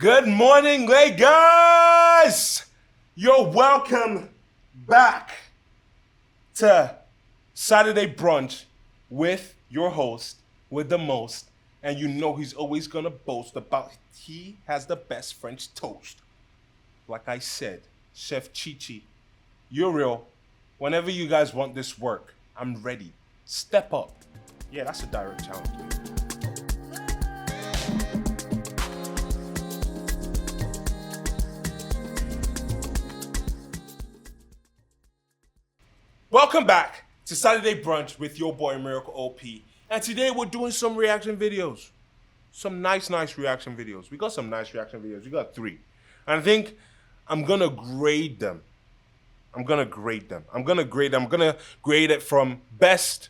Good morning, guys! You're welcome back to Saturday Brunch with your host, with the most, and you know he's always gonna boast about he has the best French toast. Like I said, Chef Chichi, you're real. Whenever you guys want this work, I'm ready. Step up. Yeah, that's a direct challenge. Welcome back to Saturday Brunch with your boy Miracle OP. And today we're doing some reaction videos. Some nice reaction videos. We got some nice reaction videos. We got 3. And I think I'm gonna grade them. I'm gonna grade it from best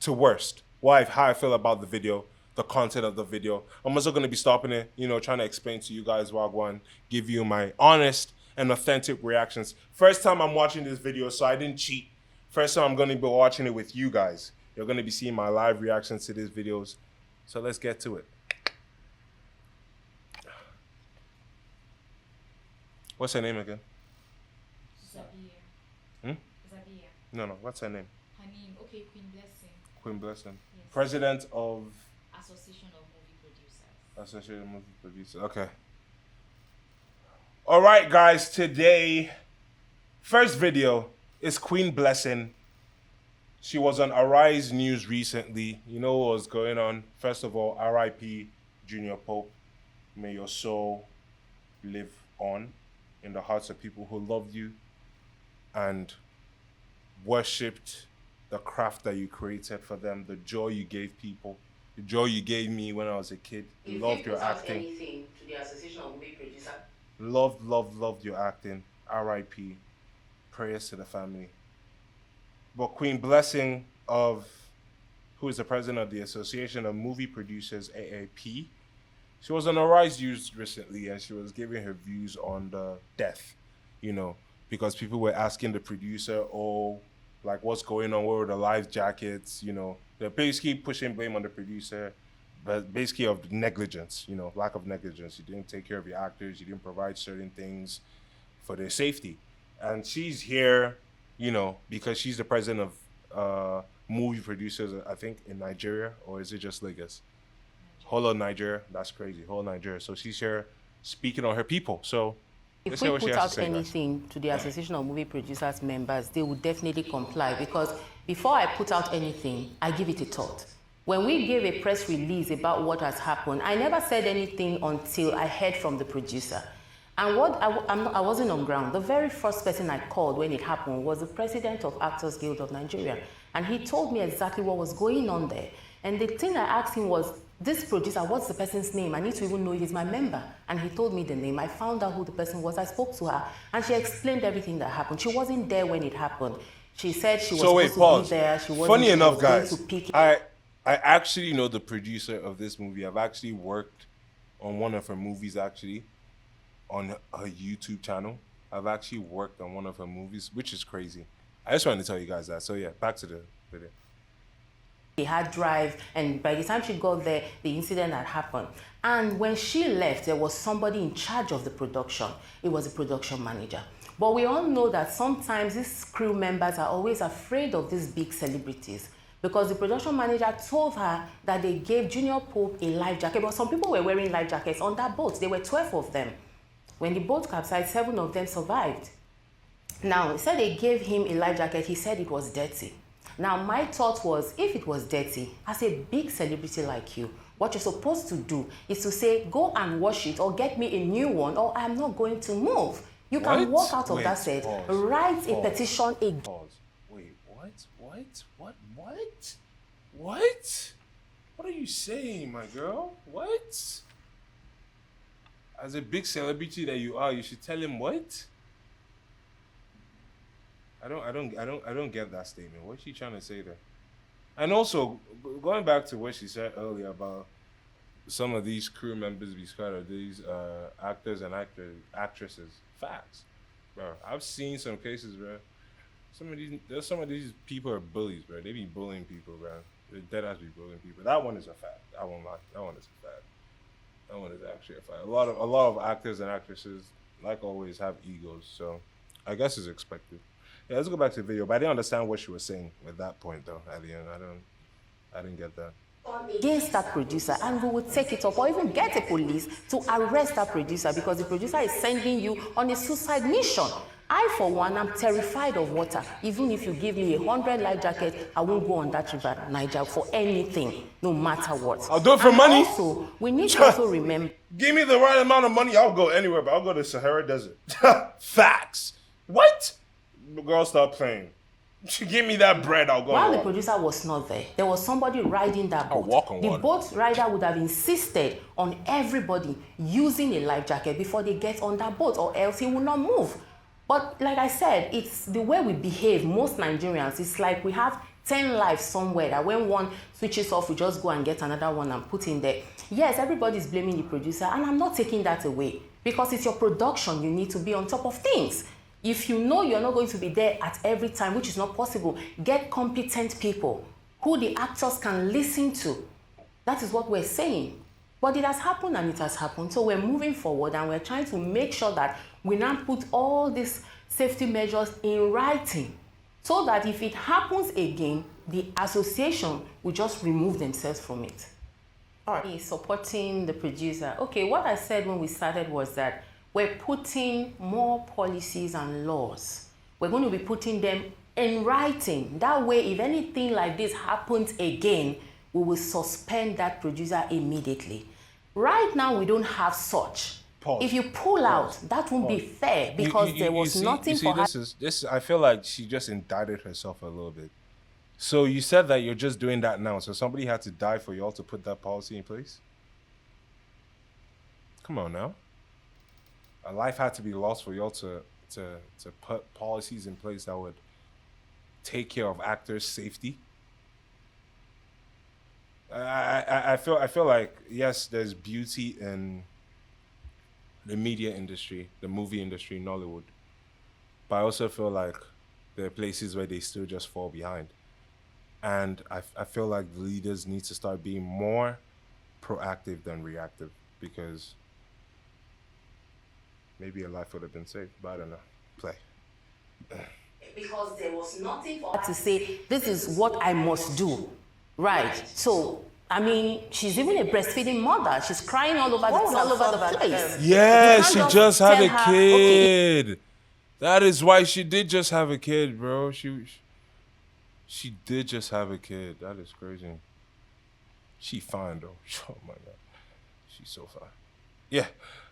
to worst. How I feel about the video, the content of the video. I'm also gonna be stopping it, trying to explain to you guys Wagwan, give you my honest and authentic reactions. First time I'm watching this video, so I didn't cheat. First time I'm gonna be watching it with you guys. You're gonna be seeing my live reactions to these videos. So let's get to it. What's her name again? Zabia. No, what's her name? Her name, okay, Queen Blessing. Queen Blessing. Yes. President of Association of Movie Producers. Associated Movie Producer. Okay. All right, guys. Today, first video is Queen Blessing. She was on Arise News recently. You know what was going on? First of all, R.I.P. Jnr Pope. May your soul live on in the hearts of people who loved you and worshipped the craft that you created for them, the joy you gave people, the joy you gave me when I was a kid. Loved your acting. Anything to the Association of Movie Producers. Loved your acting. R.I.P. Prayers to the family. But Queen Blessing who is the president of the Association of Movie Producers, AAP, she was on Arise News recently and she was giving her views on the death, because people were asking the producer, what's going on, where were the life jackets, they're basically pushing blame on the producer, but basically of negligence, lack of negligence. You didn't take care of your actors, you didn't provide certain things for their safety. And she's here, because she's the president of movie producers, I think, in Nigeria, or is it just Lagos? Whole of Nigeria, that's crazy, whole Nigeria. So she's here speaking on her people. So if we put out anything to the Association of Movie Producers members, they would definitely comply, because before I put out anything, I give it a thought. When we gave a press release about what has happened, I never said anything until I heard from the producer. And I wasn't on ground. The very first person I called when it happened was the president of Actors Guild of Nigeria. And he told me exactly what was going on there. And the thing I asked him was, this producer, what's the person's name? I need to even know if he's my member. And he told me the name. I found out who the person was. I spoke to her and she explained everything that happened. She wasn't there when it happened. She said she was supposed to be there. She wasn't. Funny enough, guys, to pick I actually know the producer of this movie. I've actually worked on one of her movies, actually, on her YouTube channel. I've actually worked on one of her movies, which is crazy. I just wanted to tell you guys that. So yeah, back to the video. The hard drive, and by the time she got there, the incident had happened. And when she left, there was somebody in charge of the production. It was a production manager. But we all know that sometimes these crew members are always afraid of these big celebrities, because the production manager told her that they gave Jnr Pope a life jacket. But some people were wearing life jackets on that boat. There were 12 of them. When the boat capsized, 7 of them survived. Now, he said they gave him a life jacket. He said it was dirty. Now, my thought was, if it was dirty, as a big celebrity like you, what you're supposed to do is to say, go and wash it or get me a new one, or I'm not going to move. You can walk out of that set, write a petition again. Wait, what? What are you saying, my girl? What? As a big celebrity that you are, you should tell him what? I don't get that statement. What's she trying to say there? And also, going back to what she said earlier about some of these crew members be scared of these actors and actresses. Facts, bro. I've seen some cases, bro. Some of these people are bullies, bro. They be bullying people, bro. They dead ass be bullying people. That one is a fact. I won't lie. That one is a fact. That one is actually a fight. A lot of actors and actresses, like always, have egos. So I guess it's expected. Yeah, let's go back to the video. But I didn't understand what she was saying with that point though. At the end, I didn't get that. Against that producer, and we will take it up or even get a police to arrest that producer because the producer is sending you on a suicide mission. I, for one, am terrified of water. Even if you give me 100 life jackets, I won't go on that river, Niger, for anything, no matter what. I'll do it for money. Also, we need to also remember. Give me the right amount of money, I'll go anywhere, but I'll go to Sahara Desert. Facts. What? Girl, stop playing. Give me that bread, I'll go. While the producer was not there was somebody riding that boat. walk on the water. boat rider would have insisted on everybody using a life jacket before they get on that boat, or else he will not move. But like I said, it's the way we behave, most Nigerians. It's like we have 10 lives somewhere that when one switches off, we just go and get another one and put in there. Yes, everybody's blaming the producer, and I'm not taking that away because it's your production. You need to be on top of things. If you know you're not going to be there at every time, which is not possible, get competent people who the actors can listen to. That is what we're saying. But it has happened and it has happened. So we're moving forward and we're trying to make sure that we now put all these safety measures in writing so that if it happens again, the association will just remove themselves from it. All right. Supporting the producer. Okay, what I said when we started was that we're putting more policies and laws. We're going to be putting them in writing. That way, if anything like this happens again, we will suspend that producer immediately. Right now, we don't have such. Pause. If you pull out, that won't be fair because there was nothing for her. This I feel like she just indicted herself a little bit. So you said that you're just doing that now. So somebody had to die for y'all to put that policy in place? Come on now. A life had to be lost for y'all to put policies in place that would take care of actors' safety. I feel like, yes, there's beauty in the media industry, the movie industry, Nollywood, but I also feel like there are places where they still just fall behind, and I feel like the leaders need to start being more proactive than reactive, because maybe a life would have been saved, but I don't know. Play. Because there was nothing for her to say, this is what I must do. Right. So, I mean, she's even a breastfeeding mother. She's crying all over the place. Yeah, she just had a kid. Okay. That is why she did just have a kid, bro. She did just have a kid. That is crazy. She fine, though. Oh, my God. She's so fine. Yeah.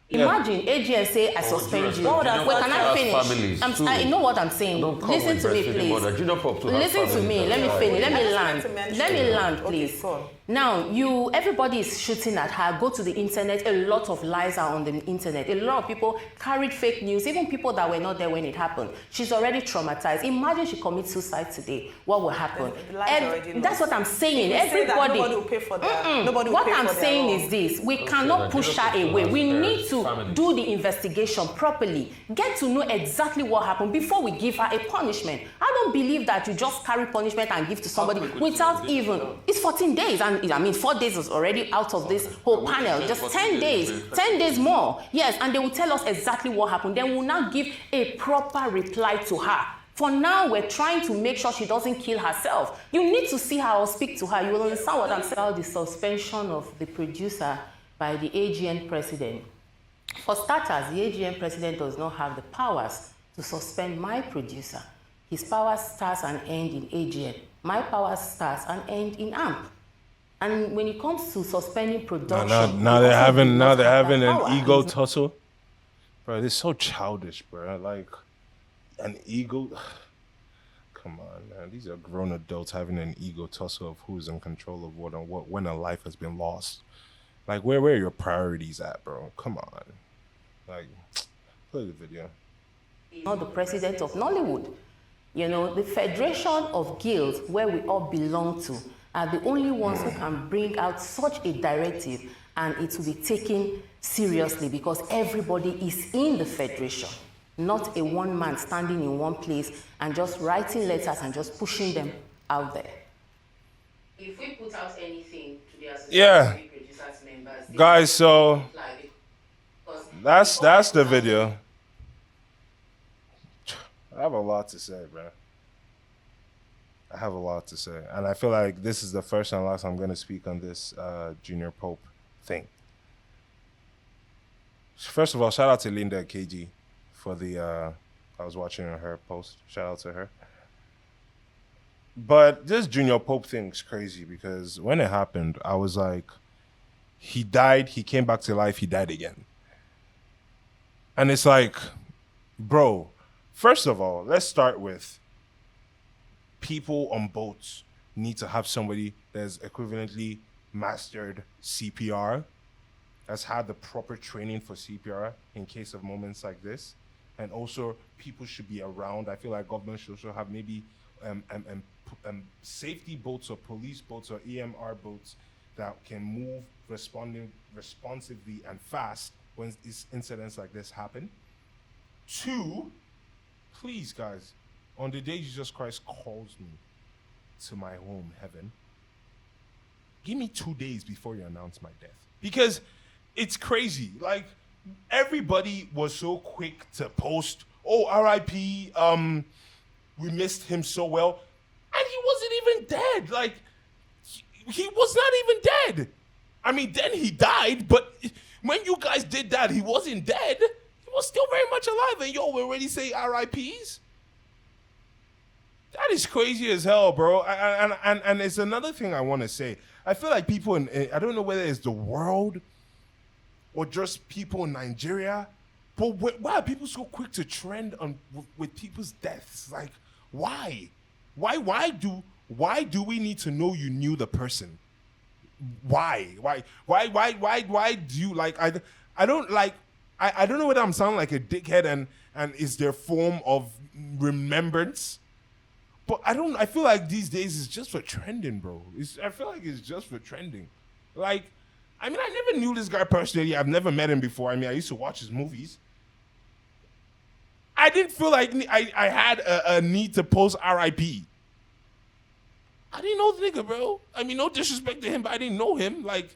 Imagine AGN say, I suspend you. Wait, can I finish? I know what I'm saying. Listen to me, please. Jnr Pope Listen to me. Let me finish. Let me land. Let me land, please. Now, everybody is shooting at her. Go to the internet. A lot of lies are on the internet. A lot of people carried fake news, even people that were not there when it happened. She's already traumatized. Imagine she commits suicide today. What will happen? That's what I'm saying. Everybody. Nobody will pay for that. Nobody will what pay I'm for saying is this. We cannot push her away. We need to do the investigation properly. Get to know exactly what happened before we give her a punishment. I don't believe that you just carry punishment and give to somebody without even. It's 14 days. And I mean, 4 days is already out of this whole panel. Just 10 days. 10 days more. Yes, and they will tell us exactly what happened. Then we'll now give a proper reply to her. For now, we're trying to make sure she doesn't kill herself. You need to see her or speak to her. You will understand what I'm saying about the suspension of the producer by the AGN president. For starters, the AGN president does not have the powers to suspend my producer. His powers starts and end in AGN. My powers starts and end in AMP. And when it comes to suspending production, now they're having an ego tussle, bro. This is so childish, bro. Like an ego. Come on, man. These are grown adults having an ego tussle of who's in control of what when a life has been lost. Like where are your priorities at, bro? Come on. Like, play the video. Not the president of Nollywood. You know, the Federation of Guilds, where we all belong to, are the only ones who can bring out such a directive, and it will be taken seriously because everybody is in the federation, not a one man standing in one place and just writing letters and just pushing them out there. If we put out anything to the association, officers members. Guys, so that's the video. I have a lot to say, bro. I have a lot to say. And I feel like this is the first and last I'm going to speak on this Jnr Pope thing. First of all, shout out to Linda KG for the, I was watching her post. Shout out to her. But this Jnr Pope thing is crazy because when it happened, I was like, he died, he came back to life, he died again. And it's like, bro, first of all, let's start with people on boats need to have somebody that's equivalently mastered CPR, has had the proper training for CPR in case of moments like this. And also, people should be around. I feel like government should also have maybe safety boats or police boats or EMR boats that can move responsively and fast when these incidents like this happen. 2, please, guys, on the day Jesus Christ calls me to my home, heaven, give me 2 days before you announce my death. Because it's crazy. Like, everybody was so quick to post, oh, RIP, we missed him so well. And he wasn't even dead. Like, he was not even dead. I mean, then he died, but when you guys did that, he wasn't dead. He was still very much alive. And yo, we already say RIPs? That is crazy as hell, bro. And it's another thing I want to say. I feel like people I don't know whether it's the world or just people in Nigeria, but why are people so quick to trend on with people's deaths? Like, why? Why do we need to know you knew the person? Why do you like? I don't like. I don't know whether I'm sounding like a dickhead and is their form of remembrance. But I feel like these days it's just for trending, bro. I feel like it's just for trending. Like, I mean, I never knew this guy personally. I've never met him before. I mean, I used to watch his movies. I didn't feel like I had a need to post RIP. I didn't know the nigga, bro. I mean, no disrespect to him, but I didn't know him. Like,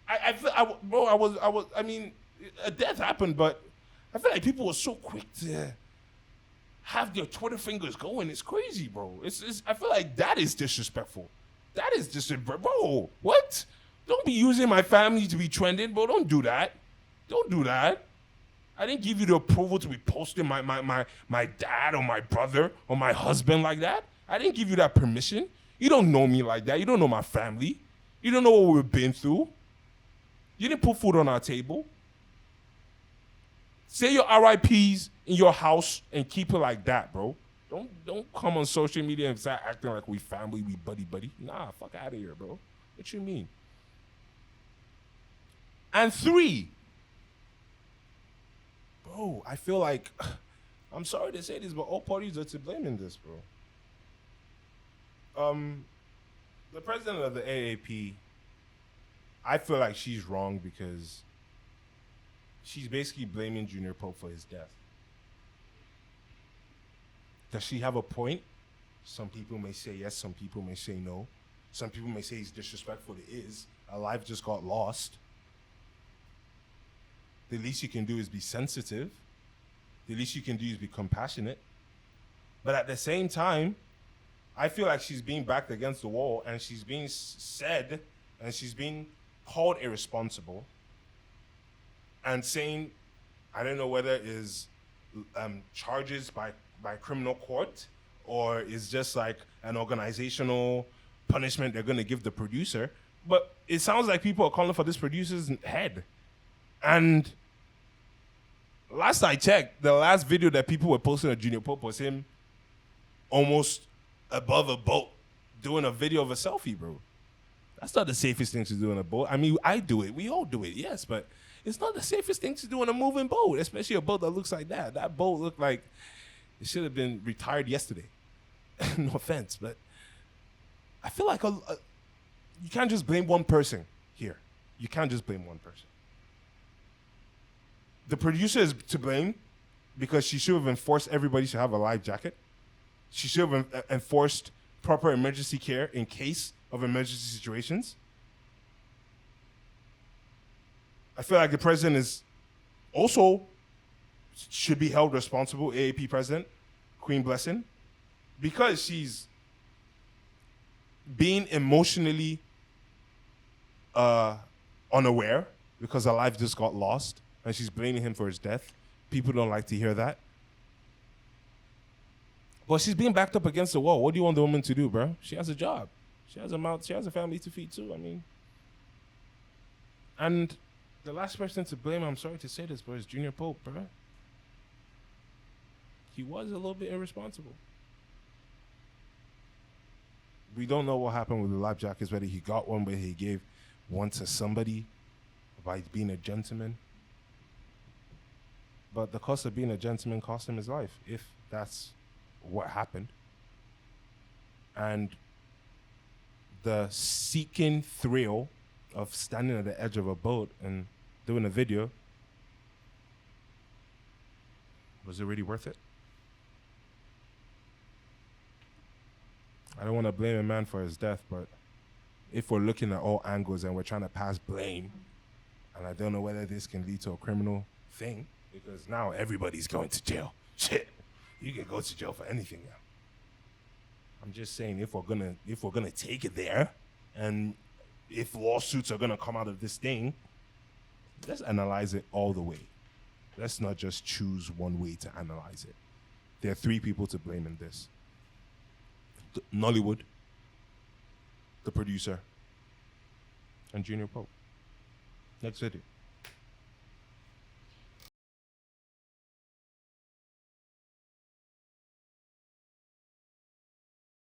I mean, a death happened, but I feel like people were so quick to have their Twitter fingers going. It's crazy, bro. I feel like that is disrespectful. That is disrespectful. Bro, what? Don't be using my family to be trending, bro. Don't do that. Don't do that. I didn't give you the approval to be posting my dad or my brother or my husband like that. I didn't give you that permission. You don't know me like that. You don't know my family. You don't know what we've been through. You didn't put food on our table. Say your RIPs in your house and keep it like that, bro. Don't come on social media and start acting like we family, we buddy. Nah, fuck out of here, bro. What you mean? And 3, bro, I feel like, I'm sorry to say this, but all parties are to blame in this, bro. The president of the AAP, I feel like she's wrong because she's basically blaming Jnr Pope for his death. Does she have a point? Some people may say yes, some people may say no. Some people may say he's disrespectful. It is. A life just got lost. The least you can do is be sensitive. The least you can do is be compassionate. But at the same time, I feel like she's being backed against the wall and she's being said and she's being called irresponsible and saying, I don't know whether it is charges by criminal court or is just like an organizational punishment they're going to give the producer. But it sounds like people are calling for this producer's head. And last I checked, the last video that people were posting of Jnr Pope was him almost above a boat doing a video of a selfie, bro. That's not the safest thing to do on a boat. I mean, I do it. We all do it, yes, but it's not the safest thing to do on a moving boat, especially a boat that looks like that. That boat looked like it should have been retired yesterday. No offense, but I feel like you can't just blame one person here. You can't just blame one person. The producer is to blame because she should have enforced everybody should have a life jacket. She should have enforced proper emergency care in case of emergency situations. I feel like the president is also should be held responsible, AAP president, Queen Blessing, because she's being emotionally unaware because her life just got lost and she's blaming him for his death. People don't like to hear that. But she's being backed up against the wall. What do you want the woman to do, bro? She has a job. She has a mouth. She has a family to feed too. I mean, and the last person to blame, I'm sorry to say this, but is Jnr Pope, bro. He was a little bit irresponsible. We don't know what happened with the life jackets, whether he got one, whether he gave one to somebody by being a gentleman. But the cost of being a gentleman cost him his life, if that's what happened. And the seeking thrill of standing at the edge of a boat and doing a video, was it really worth it? I don't want to blame a man for his death, but if we're looking at all angles and we're trying to pass blame, and I don't know whether this can lead to a criminal thing, because now everybody's going to jail. Shit, you can go to jail for anything now. I'm just saying, if we're gonna take it there, and if lawsuits are gonna come out of this thing, let's analyze it all the way. Let's not just choose one way to analyze it. There are three people to blame in this: Nollywood, the producer, and Jnr Pope. Next video.